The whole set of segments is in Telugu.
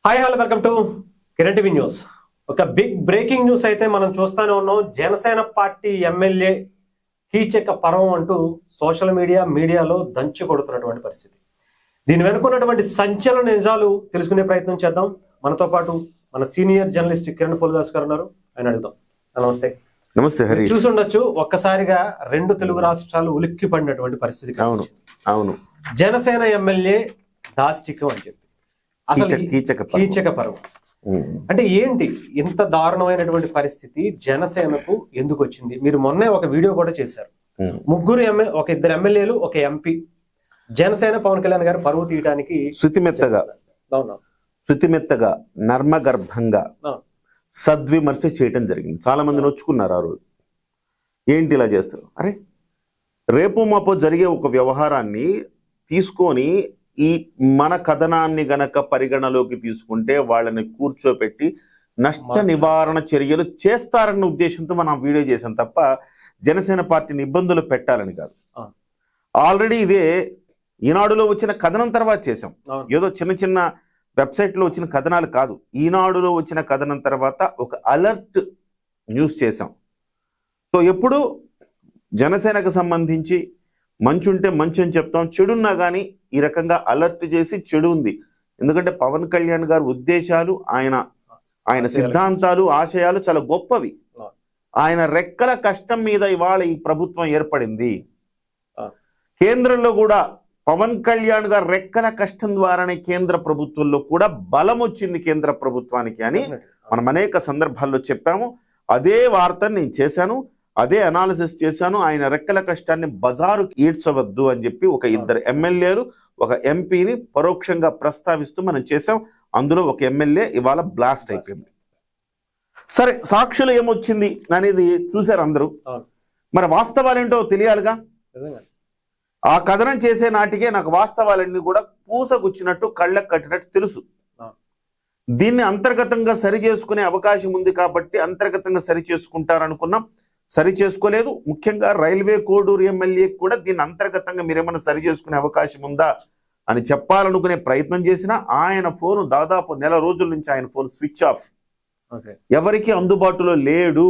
Hi hello welcome to Kiran TV news. ఒక బిగ్ బ్రేకింగ్ న్యూస్ అయితే మనం చూస్తూనే ఉన్నాం. జనసేన పార్టీ ఎమ్మెల్యే కీచక పర్వం అంటూ సోషల్ మీడియాలో దంచి కొడుతున్నటువంటి పరిస్థితి. దీని వెనుకున్నటువంటి సంచలన నిజాలు తెలుసుకునే ప్రయత్నం చేద్దాం. మనతో పాటు మన సీనియర్ జర్నలిస్ట్ కిరణ్ పోలిదాస్ గారు ఉన్నారు. ఆయన అడుగుదాం. నమస్తే. నమస్తే హరి. చూసుండొచ్చు, ఒక్కసారిగా రెండు తెలుగు రాష్ట్రాలు ఉలిక్కి పడినటువంటి పరిస్థితి. అవును. జనసేన ఎమ్మెల్యే దాష్టికం అని చెప్పి అసలు కీచక పర్వం అంటే ఏంటి? ఇంత దారుణమైనటువంటి పరిస్థితి జనసేనకు ఎందుకు వచ్చింది? మీరు మొన్నే ఒక వీడియో కూడా చేశారు. ఒక ఇద్దరు ఎమ్మెల్యేలు, ఒక ఎంపీ, జనసేన పవన్ కళ్యాణ్ గారు పరువు తీయడానికి శృతిమెత్తగా నర్మగర్భంగా సద్విమర్శ చేయటం జరిగింది. చాలా మంది నొచ్చుకున్నారు ఆ రోజు. ఏంటి ఇలా చేస్తారు? అరే, రేపు మాపో జరిగే ఒక వ్యవహారాన్ని తీసుకొని ఈ మన కథనాన్ని గనక పరిగణలోకి తీసుకుంటే వాళ్ళని కూర్చోపెట్టి నష్ట నివారణ చర్యలు చేస్తారన్న ఉద్దేశంతో మనం వీడియో చేసాం తప్ప జనసేన పార్టీని ఇబ్బందులు పెట్టాలని కాదు. ఆల్రెడీ ఇదే ఈనాడులో వచ్చిన కథనం తర్వాత చేసాం. ఏదో చిన్న వెబ్సైట్లో వచ్చిన కథనాలు కాదు. ఈనాడులో వచ్చిన కథనం తర్వాత ఒక అలర్ట్ న్యూస్ చేసాం. సో ఎప్పుడు జనసేనకు సంబంధించి మంచి ఉంటే మంచి అని చెప్తాం, చెడున్నా కానీ ఈ రకంగా అలర్ట్ చేసి చెడు ఉంది. ఎందుకంటే పవన్ కళ్యాణ్ గారి ఉద్దేశాలు, ఆయన సిద్ధాంతాలు, ఆశయాలు చాలా గొప్పవి. ఆయన రెక్కల కష్టం మీద ఇవాళ ఈ ప్రభుత్వం ఏర్పడింది. కేంద్రంలో కూడా పవన్ కళ్యాణ్ గారు రెక్కల కష్టం ద్వారానే కేంద్ర ప్రభుత్వంలో కూడా బలం వచ్చింది కేంద్ర ప్రభుత్వానికి అని మనం అనేక సందర్భాల్లో చెప్పాము. అదే వార్తను నేను చేశాను, అదే అనాలిసిస్ చేశాను. ఆయన రెక్కల కష్టాన్ని బజారు ఈడ్చవద్దు అని చెప్పి ఒక ఇద్దరు ఎమ్మెల్యేలు, ఒక ఎంపీని పరోక్షంగా ప్రస్తావిస్తూ మనం చేసాం. అందులో ఒక ఎమ్మెల్యే ఇవాళ బ్లాస్ట్ అయిపోయింది. సరే, సాక్షులు ఏమొచ్చింది అనేది చూశారు అందరూ. మరి వాస్తవాలేంటో తెలియాలిగా. ఆ కథనం చేసే నాటికే నాకు వాస్తవాలన్నీ కూడా పూసగుచ్చినట్టు కళ్ళకు కట్టినట్టు తెలుసు. దీన్ని అంతర్గతంగా సరి చేసుకునే అవకాశం ఉంది కాబట్టి అంతర్గతంగా సరి చేసుకుంటారనుకున్నాం. సరి చేసుకోలేదు. ముఖ్యంగా రైల్వే కోడూరు ఎమ్మెల్యే కూడా దీన్ని అంతర్గతంగా మీరేమైనా సరి చేసుకునే అవకాశం ఉందా అని చెప్పాలనుకునే ప్రయత్నం చేసినా ఆయన ఫోన్ దాదాపు నెల రోజుల నుంచి ఆయన ఫోన్ స్విచ్ ఆఫ్, ఎవరికి అందుబాటులో లేడు.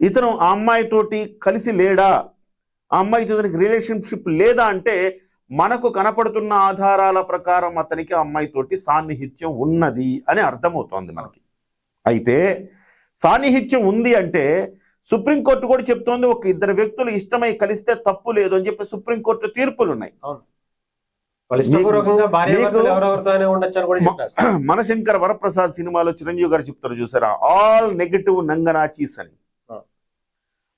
ఇతను ఆ అమ్మాయితోటి కలిసి లేడా, ఆ అమ్మాయితో ఇతనికి రిలేషన్షిప్ లేదా అంటే మనకు కనపడుతున్న ఆధారాల ప్రకారం అతనికి ఆ అమ్మాయితోటి సాన్నిహిత్యం ఉన్నది అని అర్థమవుతోంది మనకి. అయితే సాన్నిహిత్యం ఉంది అంటే సుప్రీంకోర్టు కూడా చెప్తోంది ఒక ఇద్దరు వ్యక్తులు ఇష్టమై కలిస్తే తప్పు లేదు అని చెప్పి సుప్రీంకోర్టు తీర్పులు ఉన్నాయి. మనశంకర వరప్రసాద్ సినిమాలో చిరంజీవి గారు చెప్తారు చూసారా, ఆల్ నెగటివ్ నంగనాచీస్ అని.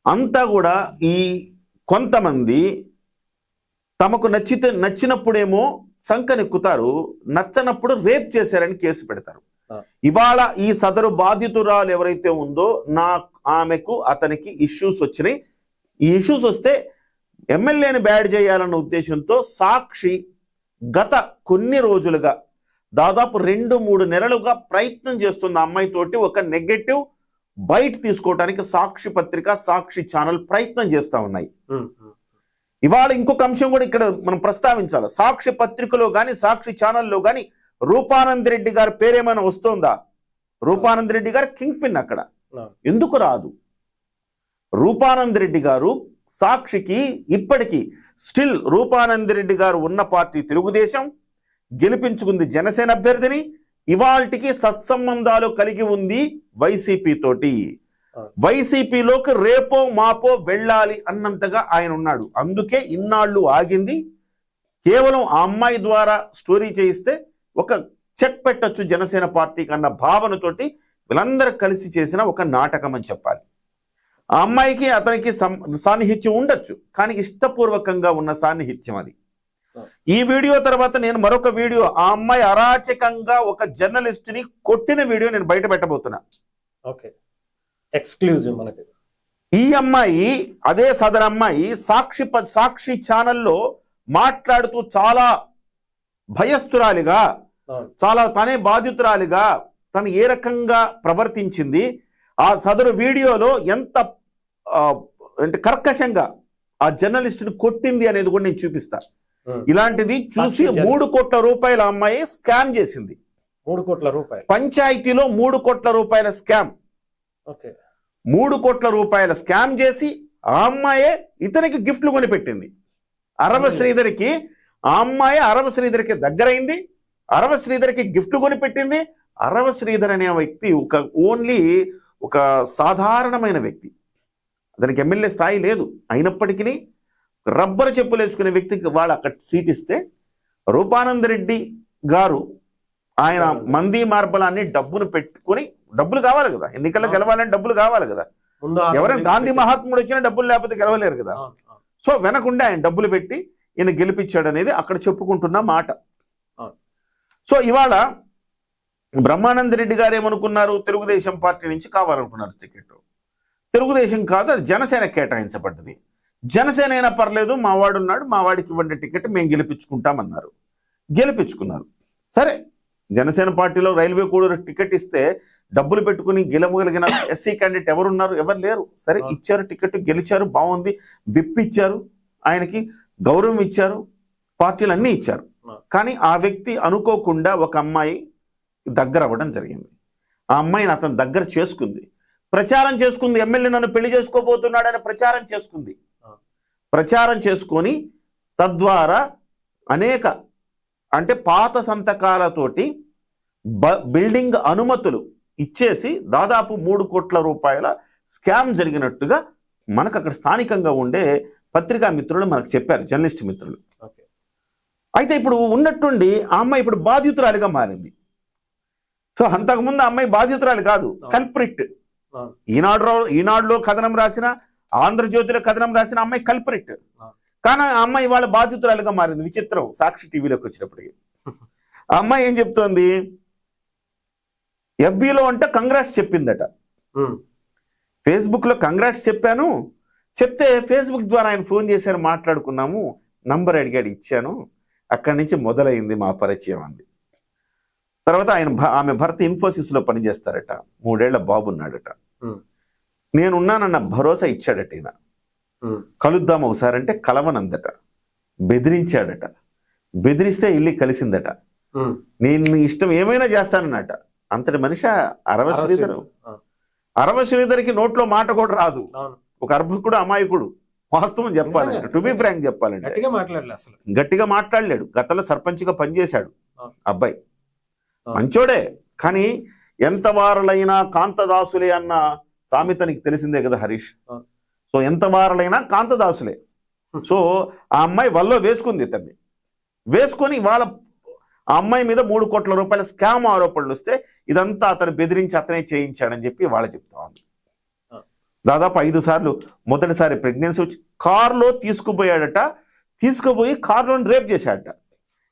అంతా కూడా ఈ కొంతమంది తమకు నచ్చినప్పుడేమో సంకనెక్కుతారు, నచ్చనప్పుడు రేప్ చేశారని కేసు పెడతారు. ఇవాళ ఈ సదరు బాధితురాలు ఎవరైతే ఉందో ఆమెకు అతనికి ఇష్యూస్ వచ్చినాయి. ఈ ఇష్యూస్ వస్తే ఎమ్మెల్యేని బ్యాడ్ చేయాలన్న ఉద్దేశంతో సాక్షి గత కొన్ని రోజులుగా దాదాపు 2-3 నెలలుగా ప్రయత్నం చేస్తుంది ఆ అమ్మాయితోటి ఒక నెగటివ్ బైట్ తీసుకోవడానికి. సాక్షి పత్రిక, సాక్షి ఛానల్ ప్రయత్నం చేస్తూ ఉన్నాయి. ఇవాళ ఇంకొక అంశం కూడా ఇక్కడ మనం ప్రస్తావించాలి. సాక్షి పత్రికలో కానీ సాక్షి ఛానల్లో కానీ రూపానంద్ రెడ్డి గారి పేరేమైనా వస్తుందా? రూపానంద్ రెడ్డి గారు కింగ్ పిన్ అక్కడ. ఎందుకు రాదు? రూపానంద్ రెడ్డి గారు సాక్షికి ఇప్పటికీ స్టిల్ రూపానంద్ రెడ్డి గారు ఉన్న పార్టీ తెలుగుదేశం, గెలిపించుకుంది జనసేన అభ్యర్థిని, ఇవాల్టికి సత్సంబంధాలు కలిగి ఉంది వైసీపీ తోటి. వైసీపీలోకి రేపో మాపో వెళ్ళాలి అన్నంతగా ఆయన ఉన్నాడు. అందుకే ఇన్నాళ్ళు ఆగింది. కేవలం ఆ అమ్మాయి ద్వారా స్టోరీ చేయిస్తే ఒక చెక్ పెట్టచ్చు జనసేన పార్టీకి అన్న భావనతోటి వీళ్ళందరూ కలిసి చేసిన ఒక నాటకం అని చెప్పాలి. ఆ అమ్మాయికి అతనికి సాన్నిహిత్యం ఉండొచ్చు, కానీ ఇష్టపూర్వకంగా ఉన్న సాన్నిహిత్యం అది. ఈ వీడియో తర్వాత నేను మరొక వీడియో, ఆ అమ్మాయి అరాచకంగా ఒక జర్నలిస్ట్ ని కొట్టిన వీడియో నేను బయట పెట్టబోతున్నా. ఎక్స్క్లూజివ్ మనకి. ఈ అమ్మాయి, అదే సదరు అమ్మాయి సాక్షి ఛానల్లో మాట్లాడుతూ చాలా భయస్థురాలిగా, చాలా తనే బాధితురాలిగా తను ఏ రకంగా ప్రవర్తించింది, ఆ సదరు వీడియోలో ఎంత కర్కశంగా ఆ జర్నలిస్టుని కొట్టింది అనేది కూడా నేను చూపిస్తా. ఇలాంటిది చూసి 3 కోట్ల రూపాయల అమ్మాయి స్కామ్ చేసింది. 3 కోట్ల రూపాయలు. పంచాయతీలో 3 కోట్ల రూపాయల స్కామ్. ఓకే. 3 కోట్ల రూపాయల స్కామ్ చేసి ఆ అమ్మాయే ఇతనికి గిఫ్ట్లు కొనిపెట్టింది. అరవ శ్రీధర్కి ఆ అమ్మాయి అరవ శ్రీధర్కి దగ్గరైంది, అరవ శ్రీధర్కి గిఫ్ట్ కొనిపెట్టింది. అరవ శ్రీధర్ అనే వ్యక్తి ఒక సాధారణమైన వ్యక్తి, అతనికి ఎమ్మెల్యే స్థాయి లేదు. అయినప్పటికీ రబ్బరు చెప్పులు వేసుకునే వ్యక్తికి వాళ్ళు అక్కడ సీట్ ఇస్తే రూపానందరెడ్డి గారు ఆయన మంది మార్బలాన్ని డబ్బును పెట్టుకుని, డబ్బులు కావాలి కదా, ఎన్నికల్లో గెలవాలని డబ్బులు కావాలి కదా, ఎవరైనా గాంధీ మహాత్ముడు వచ్చినా డబ్బులు లేకపోతే గెలవలేరు కదా. సో వెనకుండా ఆయన డబ్బులు పెట్టి ఈయన గెలిపించాడు అనేది అక్కడ చెప్పుకుంటున్న మాట. సో ఇవాళ బ్రహ్మానంద రెడ్డి గారు ఏమనుకున్నారు, తెలుగుదేశం పార్టీ నుంచి కావాలనుకున్నారు టికెట్. తెలుగుదేశం కాదు, అది జనసేన కేటాయించబడ్డది. జనసేన అయినా పర్లేదు, మా వాడు ఉన్నాడు, మా వాడికి ఇవ్వండి టికెట్, మేము గెలిపించుకుంటామన్నారు. గెలిపించుకున్నారు. సరే, జనసేన పార్టీలో రైల్వే కూడా టికెట్ ఇస్తే డబ్బులు పెట్టుకుని గెలవగలిగిన ఎస్సీ క్యాండిడేట్ ఎవరున్నారు? ఎవరు లేరు. సరే, ఇచ్చారు టికెట్, గెలిచారు, బాగుంది. విప్ ఇచ్చారు, ఆయనకి గౌరవం ఇచ్చారు, పార్టీలు అన్నీ ఇచ్చారు. కానీ ఆ వ్యక్తి అనుకోకుండా ఒక అమ్మాయి దగ్గర అవ్వడం జరిగింది. ఆ అమ్మాయిని అతను దగ్గర చేసుకుంది, ప్రచారం చేసుకుంది. ఎమ్మెల్యే నన్ను పెళ్లి చేసుకోబోతున్నాడని ప్రచారం చేసుకుంది. ప్రచారం చేసుకొని తద్వారా అనేక అంటే పాత సంతకాలతోటి బిల్డింగ్ అనుమతులు ఇచ్చేసి దాదాపు 3 కోట్ల రూపాయల స్కామ్ జరిగినట్టుగా మనకు అక్కడ స్థానికంగా ఉండే పత్రికా మిత్రులు మనకు చెప్పారు, జర్నలిస్ట్ మిత్రులు. అయితే ఇప్పుడు ఉన్నట్టుండి ఆ అమ్మాయి ఇప్పుడు బాధితురాలిగా మారింది. సో అంతకుముందు ఆ అమ్మాయి బాధితురాలు కాదు, కల్ప్రిట్. ఈనాడులో కథనం రాసిన, ఆంధ్రజ్యోతిలో కథనం రాసిన అమ్మాయి కల్ప్రిట్. కానీ ఆ అమ్మాయి వాళ్ళ బాధితురాలుగా మారింది. విచిత్రం. సాక్షి టీవీలోకి వచ్చినప్పటికీ ఆ అమ్మాయి ఏం చెప్తోంది, ఎఫ్బీలో అంటే కంగ్రాట్స్ చెప్పిందట, ఫేస్బుక్ లో కంగ్రాట్స్ చెప్పాను, చెప్తే ఫేస్బుక్ ద్వారా ఆయన ఫోన్ చేశారు, మాట్లాడుకున్నాము, నంబర్ అడిగాడు, ఇచ్చాను, అక్కడి నుంచి మొదలైంది మా పరిచయం అంది. తర్వాత ఆమె భర్త ఇన్ఫోసిస్ లో పనిచేస్తారట, 3 ఏళ్ల బాబు ఉన్నాడట. నేనున్నానన్న భరోసా ఇచ్చాడట. ఈయన కలుద్దాం ఒకసారి అంటే కలవనందట, బెదిరించాడట. బెదిరిస్తే ఇల్లు కలిసిందట. నేను ఇష్టం ఏమైనా చేస్తానన్నట. అంతటి మనిషి అరవ శ్రీధర్. అరవ శ్రీధర్కి నోట్లో మాట కూడా రాదు. ఒక అర్భకుడు, అమాయకుడు. వాస్తవం చెప్పాలంటే, టు బి ఫ్రాంక్ చెప్పాలంటే గట్టిగా మాట్లాడలేడు. గతంలో సర్పంచ్గా పనిచేశాడు అబ్బాయి, మంచోడే. కానీ ఎంత వారలైనా కాంతదాసులే అన్న సామెత నీకు తెలిసిందే కదా హరీష్. సో ఎంత వారలైనా కాంతదాసులే. సో ఆ అమ్మాయి వల్ల వేసుకుంది, ఇతన్ని వేసుకొని ఆ అమ్మాయి మీద 3 కోట్ల రూపాయల స్కామ్ ఆరోపణలు వస్తే ఇదంతా అతను బెదిరించి అతనే చేయించాడని చెప్పి వాళ్ళ చెప్తా ఉంది. దాదాపు 5 సార్లు, మొదటిసారి ప్రెగ్నెన్సీ వచ్చి కారులో తీసుకుపోయాడట. తీసుకుపోయి కారులోని రేప్ చేశాడట.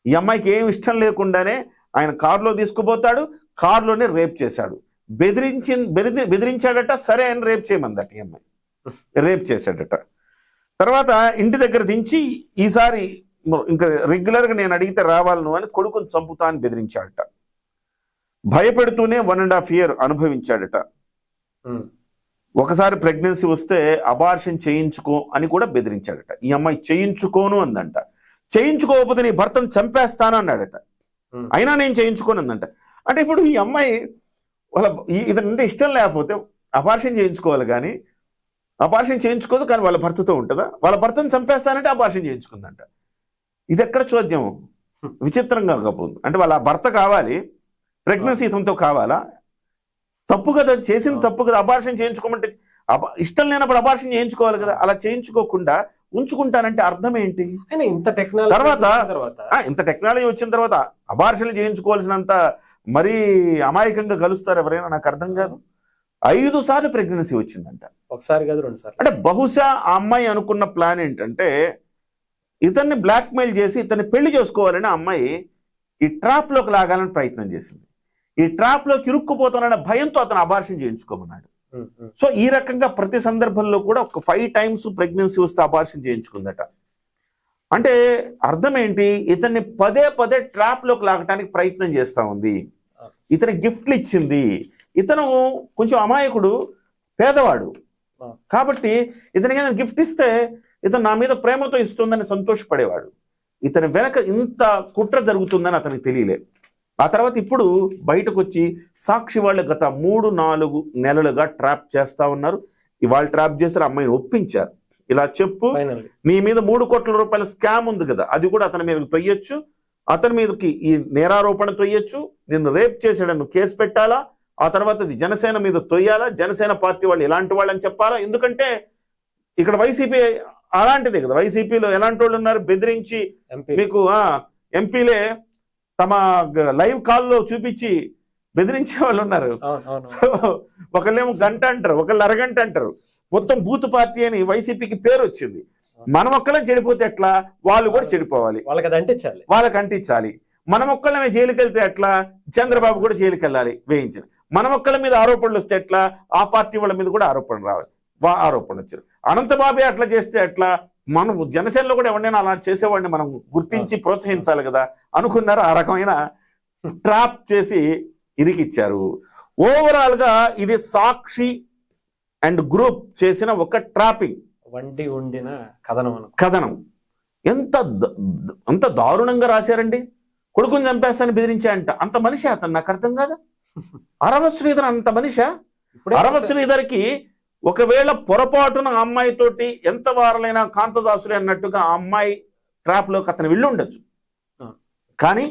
ఈ అమ్మాయికి ఏం ఇష్టం లేకుండానే ఆయన కారులో తీసుకుపోతాడు, కారులోనే రేప్ చేశాడు. బెదిరించాడట. సరే ఆయన రేప్ చేయమందట. ఈ అమ్మాయి రేప్ చేశాడట. తర్వాత ఇంటి దగ్గర దించి ఈసారి ఇంకా రెగ్యులర్గా నేను అడిగితే రావాలి నువ్వు అని కొడుకుని చంపుతా అని బెదిరించాడట. భయపెడుతూనే 1.5 years అనుభవించాడట. ఒకసారి ప్రెగ్నెన్సీ వస్తే అబార్షన్ చేయించుకో అని కూడా బెదిరించాడట. ఈ అమ్మాయి చేయించుకోను అందంట. చేయించుకోకపోతే నీ భర్తను చంపేస్తాను అన్నాడట. అయినా నేను చేయించుకోను అందంట. అంటే ఇప్పుడు ఈ అమ్మాయి ఇతనంటే ఇష్టం లేకపోతే అబార్షన్ చేయించుకోవాలి, కానీ అబార్షన్ చేయించుకోదు, కానీ వాళ్ళ భర్తతో ఉంటుందా? వాళ్ళ భర్తను చంపేస్తానంటే అబార్షన్ చేయించుకుందంట. ఇది ఎక్కడ చూద్దాం, విచిత్రంగా కాకపోతుంది. అంటే వాళ్ళ భర్త కావాలి, ప్రెగ్నెన్సీ ఇతనితో కావాలా? తప్పు కదా, చేసింది తప్పు కదా. అబార్షన్ చేయించుకోమంటే ఇష్టం లేనప్పుడు అబార్షన్ చేయించుకోవాలి కదా. అలా చేయించుకోకుండా ఉంచుకుంటానంటే అర్థం ఏంటి? ఇంత టెక్నాలజీ వచ్చిన తర్వాత అబార్షన్లు చేయించుకోవాల్సినంత మరీ అమాయకంగా కలుస్తారు ఎవరైనా? నాకు అర్థం కాదు. 5 సార్లు ప్రెగ్నెన్సీ వచ్చిందంట, ఒకసారి కాదు 2 సార్లు. అంటే బహుశా ఆ అమ్మాయి అనుకున్న ప్లాన్ ఏంటంటే ఇతన్ని బ్లాక్మెయిల్ చేసి ఇతన్ని పెళ్లి చేసుకోవాలని ఆ అమ్మాయి ఈ ట్రాప్ లోకి లాగాలని ప్రయత్నం చేసింది. ఈ ట్రాప్ లోకి ఇరుక్కుపోతానన్న భయంతో అతను అబార్షన్ చేయించుకోమన్నాడు. సో ఈ రకంగా ప్రతి సందర్భంలో కూడా ఒక 5 times ప్రెగ్నెన్సీ వస్తే అబార్షన్ చేయించుకుందట. అంటే అర్థం ఏంటి? ఇతన్ని పదే ట్రాప్ లోకి లాగటానికి ప్రయత్నం చేస్తా ఉంది. ఇతని గిఫ్ట్లు ఇచ్చింది. ఇతను కొంచెం అమాయకుడు, పేదవాడు. కాబట్టి ఇతనికి ఏదైనా గిఫ్ట్ ఇస్తే ఇతను నా మీద ప్రేమతో ఇస్తుందని సంతోషపడేవాడు. ఇతని వెనక ఇంత కుట్ర జరుగుతుందని అతనికి తెలియలే. ఆ తర్వాత ఇప్పుడు బయటకు వచ్చి సాక్షి వాళ్ళు గత 3-4 నెలలుగా ట్రాప్ చేస్తా ఉన్నారు. ఇవాళ ట్రాప్ చేశారు, అమ్మాయిని ఒప్పించారు. ఇలా చెప్పు, Finally. నీ మీద 3 కోట్ల రూపాయల స్కామ్ ఉంది కదా, అది కూడా అతని మీదకి తొయ్యొచ్చు, అతని మీదకి ఈ నేరారోపణ తొయ్యొచ్చు, నిన్ను రేప్ చేసాడని కేసు పెట్టాలా, ఆ తర్వాత అది జనసేన మీద తొయ్యాలా, జనసేన పార్టీ వాళ్ళు ఎలాంటి వాళ్ళని చెప్పాలా. ఎందుకంటే ఇక్కడ వైసీపీ అలాంటిదే కదా, వైసీపీలో ఎలాంటి వాళ్ళు ఉన్నారు, బెదిరించి మీకు ఎంపీలే తమ లైవ్ కాల్లో చూపించి బెదిరించే వాళ్ళు ఉన్నారు. సో ఒకళ్ళేమో గంట అంటారు, ఒకళ్ళు అరగంట అంటారు. మొత్తం బూత్ పార్టీ అని వైసీపీకి పేరు వచ్చింది. మనం ఒక్కళ్ళం చెడిపోతే ఎట్లా, వాళ్ళు కూడా చెడిపోవాలి, వాళ్ళకి అంటించాలి. మనం ఒక్కళ్ళమే జైలుకి వెళ్తే ఎట్లా, చంద్రబాబు కూడా జైలుకి వెళ్ళాలి వేయించిన. మనం ఒక్కళ్ళ మీద ఆరోపణలు వస్తే ఎట్లా, ఆ పార్టీ వాళ్ళ మీద కూడా ఆరోపణలు రావాలి, ఆరోపణలు వచ్చారు. అనంతబాబే అట్లా చేస్తే ఎట్లా, మనం జనసేనలో కూడా ఎవరినైనా అలా చేసేవాడిని మనం గుర్తించి ప్రోత్సహించాలి కదా అనుకున్నారు. ఆ రకమైన ట్రాప్ చేసి ఇరికిచ్చారు. ఓవరాల్ గా ఇది సాక్షి అండ్ గ్రూప్ చేసిన ఒక ట్రాపింగ్, వండి ఉండిన కథనం. ఎంత దారుణంగా రాశారండి. కొడుకుని చంపేస్తాను బెదిరించాయంట. అంత మనిషి అతను, నాకు అర్థం కాదా. అరవ శ్రీధర్ అంత మనిషా? అరవ శ్రీధర్కి ఒకవేళ పొరపాటున ఆ అమ్మాయితోటి ఎంత వారలైనా కాంతదాసులే అన్నట్టుగా ఆ అమ్మాయి ట్రాప్ లోకి అతను వెళ్ళి ఉండొచ్చు. కానీ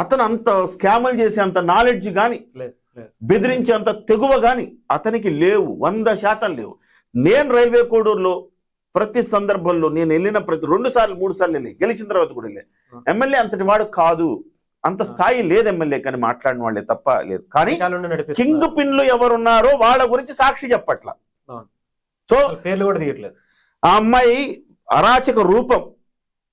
అతను అంత స్కాములు చేసే అంత నాలెడ్జ్ కానీ, బెదిరించే అంత తెగువ కానీ అతనికి లేవు, 100% లేవు. నేను రైల్వే కోడూరులో ప్రతి సందర్భంలో నేను వెళ్ళిన ప్రతి 2 సార్లు 3 సార్లు వెళ్ళి గెలిచిన తర్వాత కూడా వెళ్ళే. ఎమ్మెల్యే అంతటి వాడు కాదు, అంత స్థాయి లేదు ఎమ్మెల్యే, కానీ మాట్లాడిన వాళ్ళే తప్ప లేదు. కానీ కింగ్ పిన్లు ఎవరున్నారో వాళ్ళ గురించి సాక్షి చెప్పట్ల. సో పేర్లు కూడా తీయట్లేదు. ఆ అమ్మాయి అరాచక రూపం,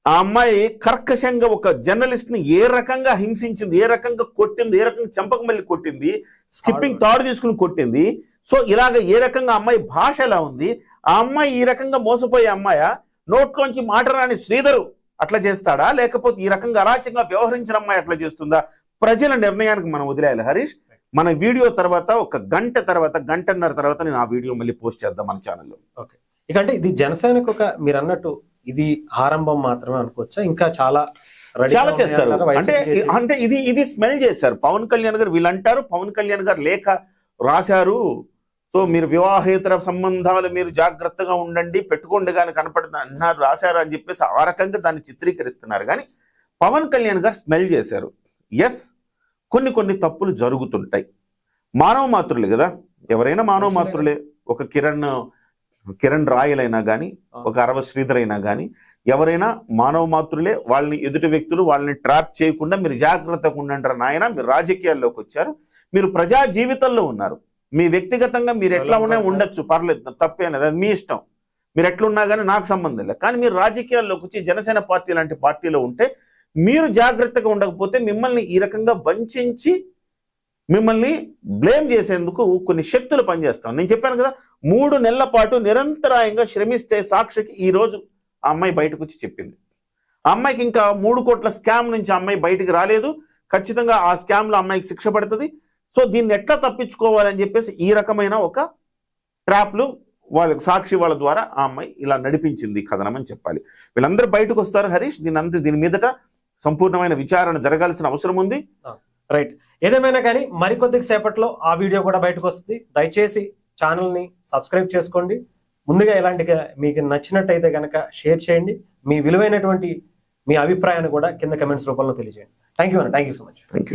ఆ అమ్మాయి కర్కశంగా ఒక జర్నలిస్ట్ ని ఏ రకంగా హింసించింది, ఏ రకంగా కొట్టింది, ఏ రకంగా చెంపక మళ్ళీ కొట్టింది, స్కిప్పింగ్ తాడు తీసుకుని కొట్టింది. సో ఇలాగ ఏ రకంగా అమ్మాయి భాష ఎలా ఉంది, ఆ అమ్మాయి ఈ రకంగా మోసపోయే అమ్మాయా, నోట్లోంచి మాట రాని శ్రీధరు అట్లా చేస్తాడా, లేకపోతే ఈ రకంగా అరాచకంగా వ్యవహరించిన అమ్మాయి అట్లా చేస్తుందా, ప్రజల నిర్ణయానికి మనం వదిలేయాలి. హరీష్, మన వీడియో తర్వాత ఒక గంటన్నర తర్వాత నేను ఆ వీడియో మళ్ళీ పోస్ట్ చేద్దాం మన ఛానల్లో. ఓకే, ఇక అంటే ఇది జనసేనకు ఒక మీరు అన్నట్టు ఇది ఆరంభం మాత్రమే అనుకోవచ్చా, ఇంకా చాలా చేస్తారు. అంటే ఇది స్మెల్ చేశారు పవన్ కళ్యాణ్ గారు. వీళ్ళు అంటారు పవన్ కళ్యాణ్ గారు లేఖ రాశారు, సో మీరు వివాహేతర సంబంధాలు మీరు జాగ్రత్తగా ఉండండి, పెట్టుకోండి కానీ కనపడుతుంది అన్నారు, రాశారు అని చెప్పేసి ఆ రకంగా దాన్ని చిత్రీకరిస్తున్నారు. కానీ పవన్ కళ్యాణ్ గారు స్మెల్ చేశారు. ఎస్, కొన్ని తప్పులు జరుగుతుంటాయి. మానవ మాతృలే కదా, ఎవరైనా మానవ మాతృలే. ఒక కిరణ్ రాయల్ అయినా కానీ, ఒక అరవ శ్రీధర్ అయినా కానీ, ఎవరైనా మానవ మాతృలే. వాళ్ళని ఎదుటి వ్యక్తులు వాళ్ళని ట్రాప్ చేయకుండా మీరు జాగ్రత్తగా ఉండంటారు. నాయన, మీరు రాజకీయాల్లోకి వచ్చారు, మీరు ప్రజా జీవితంలో ఉన్నారు, మీ వ్యక్తిగతంగా మీరు ఎట్లా ఉన్నా ఉండొచ్చు, పర్లేదు, తప్పేనది, అది మీ ఇష్టం, మీరు ఎట్లున్నా కానీ నాకు సంబంధం లేదు. కానీ మీరు రాజకీయాల్లోకి వచ్చి జనసేన పార్టీ లాంటి పార్టీలో ఉంటే మీరు జాగ్రత్తగా ఉండకపోతే మిమ్మల్ని ఈ రకంగా వంచి మిమ్మల్ని బ్లేమ్ చేసేందుకు కొన్ని శక్తులు పనిచేస్తాం. నేను చెప్పాను కదా, 3 నెలల పాటు నిరంతరాయంగా శ్రమిస్తే సాక్షికి ఈ రోజు ఆ అమ్మాయి బయటకు వచ్చి చెప్పింది. ఆ అమ్మాయికి ఇంకా 3 కోట్ల స్కామ్ నుంచి ఆ అమ్మాయి బయటికి రాలేదు. ఖచ్చితంగా ఆ స్కామ్ లో అమ్మాయికి శిక్ష పడుతుంది. సో దీన్ని ఎట్లా తప్పించుకోవాలని చెప్పేసి ఈ రకమైన ఒక ట్రాప్లు వాళ్ళకి సాక్షి వాళ్ళ ద్వారా ఆ అమ్మాయి ఇలా నడిపించింది కథనం అని చెప్పాలి. వీళ్ళందరూ బయటకు వస్తారు హరీష్. దీని మీదట సంపూర్ణమైన విచారణ జరగాల్సిన అవసరం ఉంది. రైట్, ఏదేమైనా కానీ మరికొద్ది సేపట్లో ఆ వీడియో కూడా బయటకు వస్తుంది. దయచేసి ఛానల్ని సబ్స్క్రైబ్ చేసుకోండి. ముందుగా ఇలాంటి మీకు నచ్చినట్టయితే కనుక షేర్ చేయండి. మీ విలువైనటువంటి మీ అభిప్రాయాన్ని కూడా కింద కమెంట్స్ రూపంలో తెలియజేయండి. Thank you so much. Thank you.